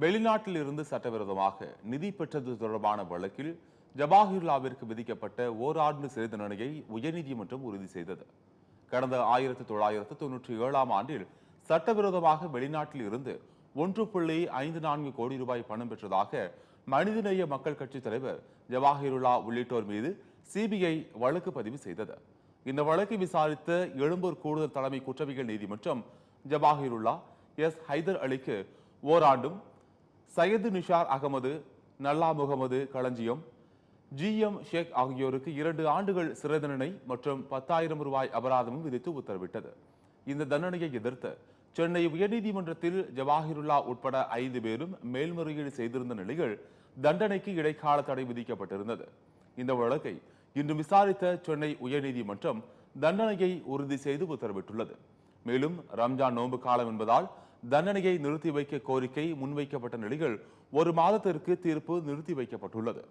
வெளிநாட்டில் இருந்து சட்டவிரோதமாக நிதி பெற்றது தொடர்பான வழக்கில் ஜவாஹிர்லாவிற்கு விதிக்கப்பட்ட ஓராண்டு சிறை தண்டனையை உயர்நீதிமன்றம் உறுதி செய்தது. கடந்த 1997ஆம் ஆண்டில் சட்டவிரோதமாக வெளிநாட்டில் இருந்து 1.54 கோடி ரூபாய் பணம் பெற்றதாக மனிதநேய மக்கள் கட்சி தலைவர் ஜவாஹிருல்லா உள்ளிட்டோர் மீது சிபிஐ வழக்கு பதிவு செய்தது. இந்த வழக்கை விசாரித்த எழும்பூர் கூடுதல் தலைமை குற்றவியல் நீதிமன்றம் ஜவாஹிருல்லா ஹைதர் அலிக்கு ஓராண்டும், சையது நிஷார் அகமது, நல்லா முகமது களஞ்சியம், GM ஷேக் ஆகியோருக்கு 2 ஆண்டுகள் சிறை தண்டனை மற்றும் 10,000 ரூபாய் அபராதமும் விதித்து உத்தரவிட்டது. இந்த தண்டனையை எதிர்த்து சென்னை உயர்நீதிமன்றத்தில் ஜவாஹிருல்லா உட்பட 5 பேரும் மேல்முறையீடு செய்திருந்த நிலையில் தண்டனைக்கு இடைக்கால தடை விதிக்கப்பட்டிருந்தது. இந்த வழக்கை இன்று விசாரித்த சென்னை உயர்நீதிமன்றம் தண்டனையை உறுதி செய்து உத்தரவிட்டுள்ளது. மேலும் ரம்ஜான் நோன்பு காலம் என்பதால் தண்டனையை நிறுத்தி வைக்க கோரிக்கை முன்வைக்கப்பட்ட நிலையில் 1 மாதத்திற்கு தீர்ப்பு நிறுத்தி வைக்கப்பட்டுள்ளது.